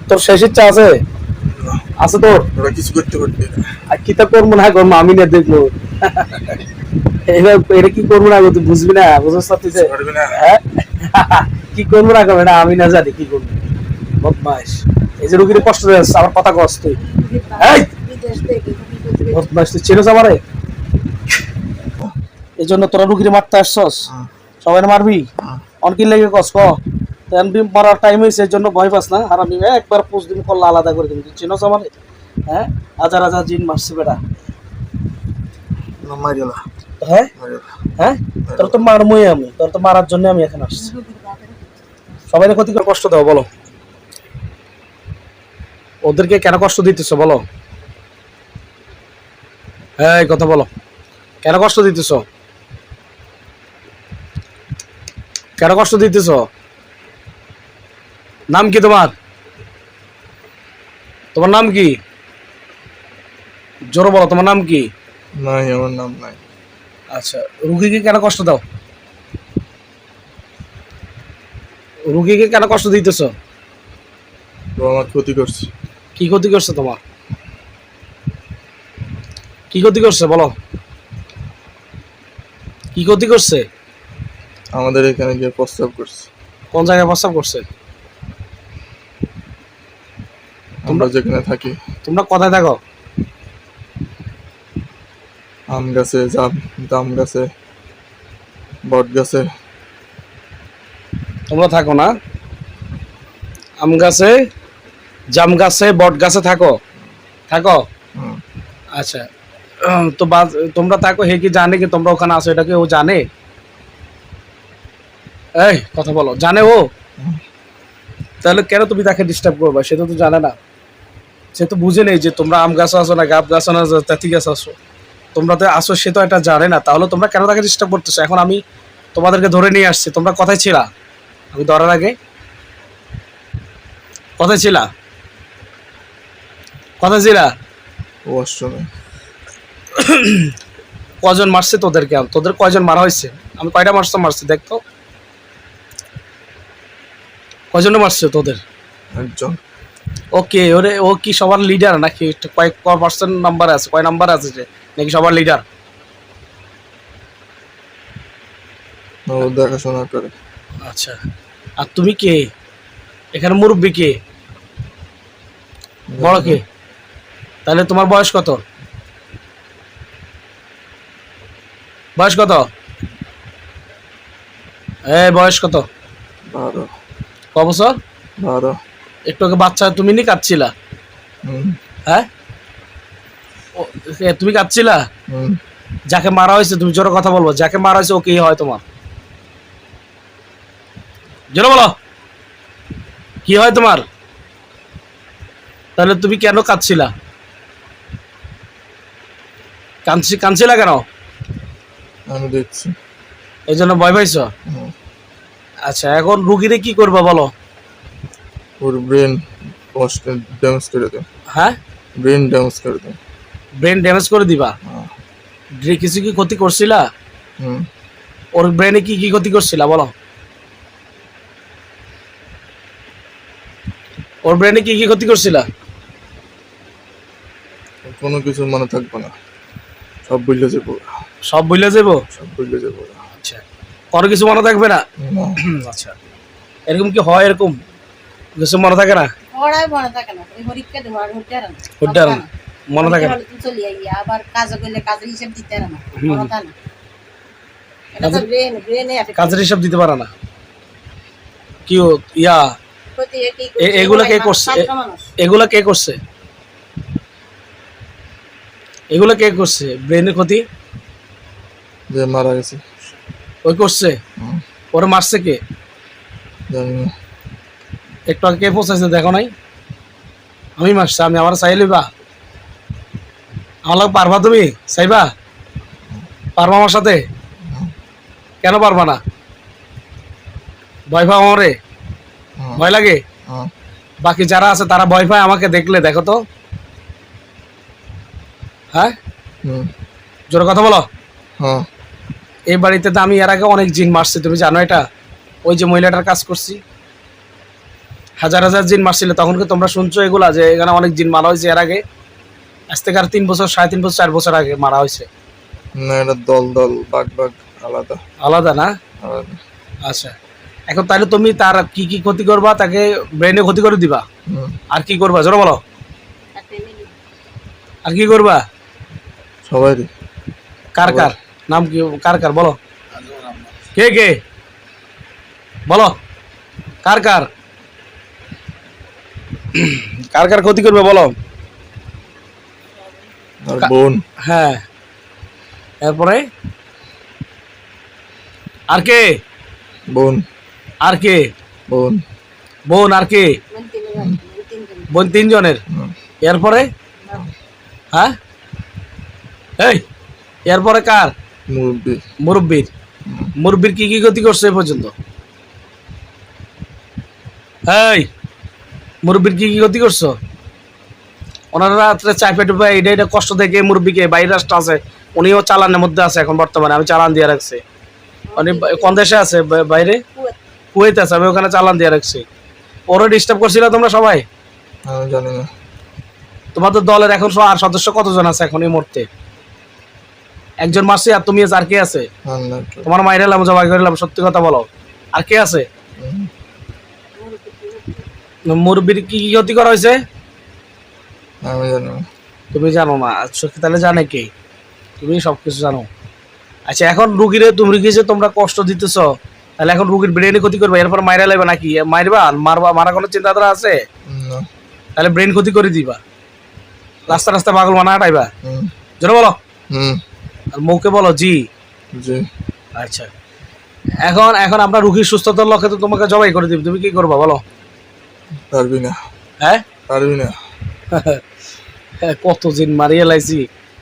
তোর শেষ ইচ্ছা আছে? আছে তোর? ওরা কিছু করতে পারবে না। আর কি তা করবো না করবো আমি না দেখবো। এবার এটা কি করবো না তুই বুঝবি না, বুঝতে পারছিস? পারবে না। হ্যাঁ কি করবো না করবো না আমি না জানি কি করবো। বদমাস, এই যে রুগীর কষ্ট হয়ে যাচ্ছে, আমার কথা কস তুই। এই বদমাস, তুই চিনিস আমারে? এই জন্য তোরা রুগীর মারতে আসছস? সবাই মারবি? অনকিন লেগে কস ক এমনি মারার টাইম হয়েছে, এই জন্য ভয় পাস না? আর আমি একবার পোস্ট দিন করলে আলাদা করে দিবি, তুই চিনস আমারে? হ্যাঁ, হাজার হাজার জিন মারছে বেটা। হ্যাঁ হ্যাঁ, তোর তো মারমই আমি, তোর তো মারার জন্য আমি এখানে আসছি। সবাই ক্ষতি করে কষ্ট দাও বলো, ওদেরকে কেন কষ্ট দিতেছ বলো? হ্যাঁ কথা বলো, কেন কষ্ট দিতেছ? কেন কষ্ট দিতেছ? নাম কি তোমার? তোমার নাম কি? জোরে বলো, তোমার নাম কি? নাই, আমার নাম নাই। আচ্ছা, রুগীকে কেন কষ্ট দাও? রুগীকে কেন কষ্ট দিতেছ? তো আমার ক্ষতি করছে। কি ক্ষতি করছে তোমার? কি ক্ষতি করছে বলো, কি ক্ষতি করছে? আমাদের এখানে গিয়ে প্রস্তাব করছে। কোন জায়গায় প্রস্তাব করছে? আমরা যেখানে থাকি। তোমরা কোথায় থাকো? আম গাছে, জাম গাছে, বট গাছে। তোমরা থাকো না আম গাছে, জাম গাছে, বট গাছে থাকো? থাকো, আচ্ছা। তো তোমরা থাকো, হে কি জানে কি তোমরা ওখানে আসো? এটাকে ও জানে? এই কথা বলো, জানে ও? তাহলে কেন তুমি তাকে ডিস্টার্ব করবা? সে তো জানে না, সে তো বুঝে নেই যে তোমরা আম গাছ আসো না, গাব গাছ না, তাঁতি গাছ আসো। তোমরা তো আসো, সে তো এটা জানে না, তাহলে তোমরা কেন তাকে ডিস্টার্ব করতেছো? এখন আমি তোমাদেরকে ধরে নিয়ে আসছি, তোমরা কোথায় ছিলা আমি ধরার আগে? কোথায় ছিলা? কোথায় ছিলা? ওয়াশরুমে। কজন মারছে তোদেরকে? তোদের কয়জন মারা হয়েছে? আমি কয়টা মারছি দেখতো, কয়জনে মারছে তোদের? একজন। ওকে, ওরে ও কি সবার লিডার নাকি? কয় পার্সেন্ট নাম্বার আছে, কয় নাম্বার আছে যে নাকি সবার লিডার? ও দেখাশোনা করে। আচ্ছা, আর তুমি কে এখানে? মুরব্বী কে? বড় কে? তাহলে তোমার বয়স কত? বয়স কত? বয়স কত? 12। ক বছর? 12। একটু আগে বাচ্চা তুমি নি কাঁদছিলা? হ্যাঁ, তুমি কাঁদছিলা? যাকে মারা হয়েছে, তুমি জোরে কথা বলবো, যাকে মারা হয়েছে ও কি হয় তোমার? জোরে বলো, কি হয় তোমার? তাহলে তুমি কেন কাঁদছিলা? কাঁদছিলা কেন? আমি দেখছি। এই জন্য ভয় পাইছ? আচ্ছা, এখন রুগীরে কি করবা বলো? ওর ব্রেন ড্যামেজ করে দেয়। হ্যাঁ, ব্রেন ড্যামেজ করে দেয়। ব্রেন ড্যামেজ করে দিবা? কিছু কি ক্ষতি করছিলা? ওর ব্রেনে কি কি ক্ষতি করছিলা বলো? ওর ব্রেনে কি কি ক্ষতি করছিলা? কোনো কিছু মনে থাকবে না, সব ভুলে যাবো। সব ভুলে যাবো? সব ভুলে যাবো। আচ্ছা, কোনো কিছু মনে থাকবে না? আচ্ছা, এরকম কি হয়? এরকম কিছু মনে থাকে না? মনে থাকে না, মনে থাকে না, আবার কাজ করলে কাজের হিসাব দিতে না, কাজের হিসাব দিতে পারে না। কি ইয়া এগুলা কে করছে? এগুলা কে করছে? এগুলা কে করছে ব্রেনের ক্ষতি? যে মারা গেছে ওই করছে? ওরে মারছে কে? জানি না। একটু আগে কে পৌঁছাইছে দেখো নাই? আমি মারছি? আমি আমার চাই লইবা? আমার পারবা? তুমি চাইবা? পারবা আমার সাথে? কেন পারবা না? ভয় পাও আমারে? ভয় লাগে? বাকি যারা আছে তারা ভয় পায় আমাকে দেখলে? দেখো তো, হ্যাঁ জোরে কথা বলো। এই বাড়িতে তো আমি এর আগে অনেক জিন মারছি, তুমি জানো এটা? ওই যে মহিলাটার কাজ করছি, হাজার হাজার জিন মারছিল, তখন কি তোমরা শুনছো এগুলা যে এখানে অনেক জিন মারা হয়েছে এর আগে? আজ থেকে আর 3 বছর, 3.5 বছর, 4 বছর আগে মারা হয়েছে। না, এটা দল দল, বাঘ বাঘ, আলাদা আলাদা না? আলাদা। আচ্ছা, এখন তাহলে তুমি তার কি কি ক্ষতি করবা? তাকে ব্রেনে ক্ষতি করে দিবা, হুম, আর কি করবা জোরে বলো? আর কি করবা? সবারই। কার কার নাম কি, কার কার বলো, কে কে বলো, কার কার কার কার ক্ষতি করবে বলো? আর বোন, হ্যাঁ, এরপরে আর কে? বোন, আর কে? বোন, বোন, আর কে? বোন 3 জনের। হুম, এরপরে হ্যাঁ, এই এরপরে কার? মুরব্বি। মুরব্বির। মুরব্বির কি কি ক্ষতি করছে এ পর্যন্ত? এই মুরব্বির কি কি ক্ষতি করছো? ওনারা রাত্রে চাপে টুপে এটা এটা কষ্ট দেখে মুরব্বিকে, বাইরে রাষ্ট্র আছে, উনিও চালানের মধ্যে আছে এখন বর্তমানে, আমি চালান দিয়ে রাখছি। উনি কোন দেশে আছে? বাইরে কুয়েত আছে, আমি ওখানে চালান দিয়ে রাখছি। ওরা ডিস্টার্ব করছিল তোমরা সবাই? আমি জানি না। তোমাদের দলের এখন আর সদস্য কতজন আছে এখন এই মুহূর্তে? একজন মারছি, আর তুমি আর কে আছে? আল্লাহ। তোমার মাইরে এলাম, জবাই করে এলাম, সত্যি কথা বলো, আর কে আছে? মুরব্বির কি কি ক্ষতি করা হয়েছে? আমি জানি না। তুমি জানো না? আচ্ছা, তাহলে জানে কে? তুমি সবকিছু জানো। আচ্ছা, এখন রুগীরে তুমি যে তোমরা কষ্ট দিতেছ, তাহলে এখন রুগীর ব্রেনে ক্ষতি করবে, এরপর মাইরা লাগবে নাকি? মারবা, মারা কোনো চিন্তাধারা আছে? না। তাহলে ব্রেন ক্ষতি করে দিবা, রাস্তা রাস্তা পাগল বানা হাঁটাইবা, হুম, জোরে বলো। হুম, আর মুখে বলো জি। জি। আচ্ছা, এখন এখন আমরা রুগীর সুস্থতার লক্ষ্যে তো তোমাকে জবাই করে দিব, তুমি কি করবা বলো? পারবি না, হ্যাঁ পারবি না। কত জিন মারিয়ে লাইছি,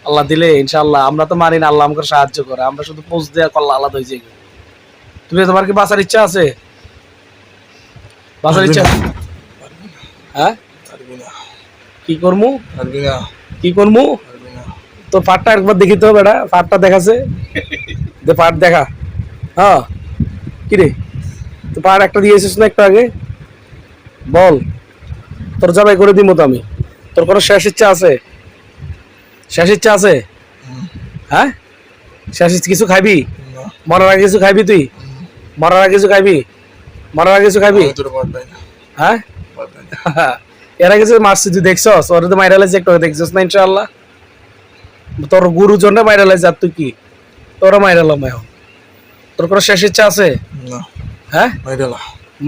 আল্লাহ দিলে ইনশাআল্লাহ। আমরা তো মারি না, আল্লাহ আমাকে সাহায্য করে, আমরা শুধু পোস্ট দেওয়া করলে আলাদা হয়ে যাই। তুমি, তোমার কি বাঁচার ইচ্ছা আছে? বাঁচার ইচ্ছা? হ্যাঁ, পারবি না, কি করমু? পারবি না, কি করমু? পারবি না। তো পাটটা একবার দেখি তো বেটা, পাটটা দেখাছে দে, পাট দেখা। হ্যাঁ, কি রে, তো পাট একটা দিয়েছিস না একটু আগে, বল। তোর জবাই করে দিব তো আমি। তোর কোনো শেষ ইচ্ছা আছে? শেষ ইচ্ছা আছে? হ্যাঁ, শেষ কিছু খাইবি? না, মরার আগে কিছু খাইবি তুই? মরার আগে কিছু খাইবি? মরার আগে কিছু খাইবি? আমি তোর পারবি না, হ্যাঁ, পারবি না। এর আগে যে মারছি তুই দেখছস? ওরা তো মাইরা লাইছে, একটু দেখছস না? ইনশাআল্লাহ তোর গুরুজনে মাইরা লাইছে, আর তুই কি তোরা মাইরালাম এখন? তোর কোনো শেষ ইচ্ছা আছে? না, হ্যাঁ, মাইরালা,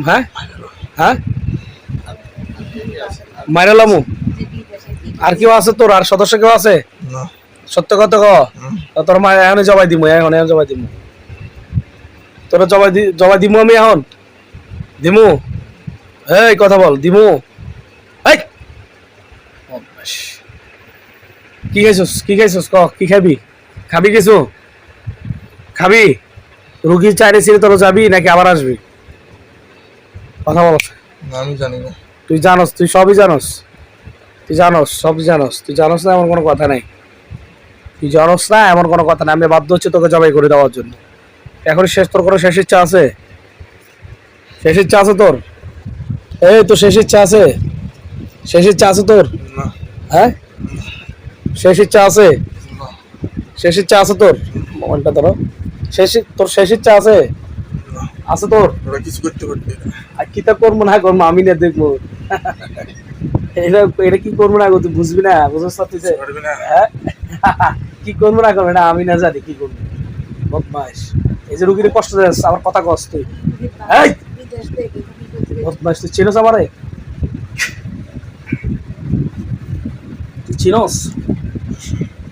হ্যাঁ, মাইরালা। হ্যাঁ, মাইরালামু। আর কেউ আছে তোর? আর সদস্য কেউ আছে? না। সত্য কথা ক। হুম, তোর মা এখন জবাই দিমু, এখন এখন জবাই দিমু, তোরা জবাই দিমু আমি এখন, দিমু। এই কথা বল, দিমু। এই বদমাশ। কি খাইছস? কি খাইছস ক, কি খাবি? খাবি কিছু? খাবি? রুগী চাইলে ছিল তোর যাবি নাকি আবার আসবি? কথা বল। না, আমি জানি না। তুই জানোস, তুই সবই জানোস, তুই জানোস, সব জানোস, তুই জানোস না এমন কোনো কথা নাই, তুই জানোস না এমন কোনো কথা নাই। আমি বাধ্য হচ্ছি তোকে জবাই করে দেওয়ার জন্য। এখন শেষ, তোর কোনো শেষ ইচ্ছা আছে? শেষ ইচ্ছা আছে তোর? এই তো শেষ ইচ্ছা আছে? শেষ ইচ্ছা আছে তোর? না, হ্যাঁ, শেষ ইচ্ছা আছে? না, শেষ ইচ্ছা আছে তোর? মোবাইলটা ধরো। তোর শেষ ইচ্ছা আছে? না। আছে তোর? ওরা কিছু করতে পারবি না। আর কি তা করবো না করবো আমি না দেখবো। এটা এটা কি করবো না গো, তুই বুঝবি না, বুঝতে পারছিস? পারবি না। হ্যাঁ, কি করবো না করবো না আমি না জানি কি করবো। বদমাস, এই যে রুগীর কষ্ট দেয় আমার কথা কষ্ট। এই বদমাস, তুই চিনোস আমারে? তুই চিনোস?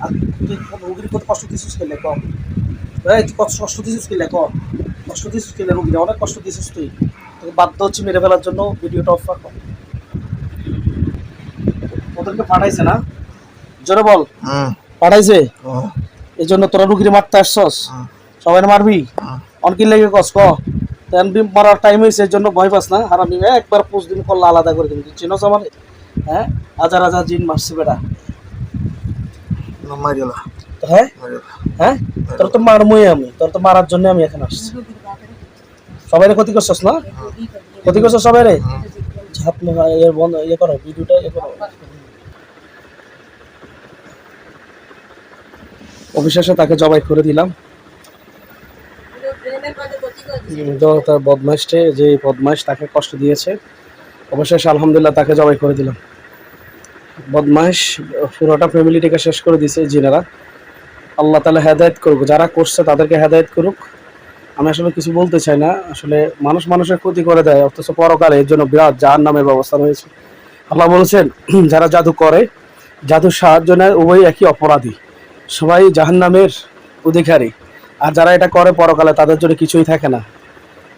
আর তুই রুগীর কত কষ্ট দিছিস কেলে কম? এই তুই কত কষ্ট দিছিস কেলে কম? কষ্ট দিছিস কেলে রুগীরা? অনেক কষ্ট দিছিস তুই, তোকে বাধ্য হচ্ছে মেরে ফেলার জন্য। ভিডিওটা অফ কর। ওদেরকে পাঠাইছে না? জোরে বল। হুম, পাঠাইছে, হুম, এই জন্য তোরা রুগীর মারতে আসছস? হুম, সবাই মারবি? হুম। অনকিন লেগে কস ক, এমবি মারার টাইম হয়েছে, এর জন্য ভয় পাস না? আর আমি একবার পোস্ট দিন করলে আলাদা করে দিবি, তুই চিনোস আমার? হ্যাঁ, হাজার হাজার জিন মারছি বেটা। না, মাইরালা, তো হ্যাঁ, মাইরালা। হ্যাঁ, তোর তো মারমই আমি, তোর তো মারার জন্য আমি এখানে আসছি। সবাই ক্ষতি করছস না? ক্ষতি করছস সবাই রে? হাত বন্ধ করো, ভিডিওটা করো। অবশেষে তাকে জবাই করে দিলাম। তো তার বদমাইশটে, যে বদমাইশ তাকে কষ্ট দিয়েছে, অবশেষে আলহামদুলিল্লাহ তাকে জবাই করে দিলাম। বদমাইশ পুরোটা ফ্যামিলিটাকে শেষ করে দিয়েছে জিনেরা। আল্লাহ তাআলা হেদায়েত করুক, যারা করছে তাদেরকে হেদায়েত করুক। আমি আসলে কিছু বলতে চাই না, আসলে মানুষ মানুষের ক্ষতি করে দেয়, অথচ পরকালে এর জন্য বিরাট জাহান্নামের ব্যবস্থা রয়েছে। আল্লাহ বলেছেন, যারা জাদু করে, জাদুর সাহায্য নেয়, উভয় একই অপরাধী, সবাই জাহান্নামের অধিকারী। আর যারা এটা করে পরকালে তাদের জন্য কিছুই থাকে না।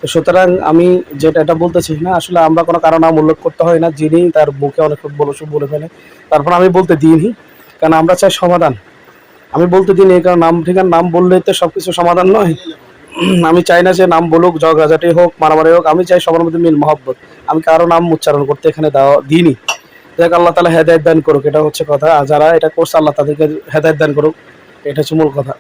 তো সুতরাং আমি যেটা এটা বলতেছি না, আসলে আমরা কোনো কারণ নাম উল্লেখ করতে হয় না, যিনি তার মুখে অনেক বলে ফেলে, তারপর আমি বলতে দিইনি, কারণ আমরা চাই সমাধান। আমি বলতে দিইনি এই কারণ নাম ঠিকার নাম বললেই তো সব কিছু সমাধান নয়। আমি চাই না যে নাম বলুক, ঝগড়াঝাটি হোক, মারামারি হোক, আমি চাই সবার মধ্যে মিল মহব্বত। আমি কারো নাম উচ্চারণ করতে এখানে দিইনি। দেখ, আল্লাহ তাআলা হেদায়েত দান করুক, এটা হচ্ছে কথা। আর যারা এটা করছে আল্লাহ তাদেরকে হেদায়েত দান করুক, এটা হচ্ছে মূল কথা।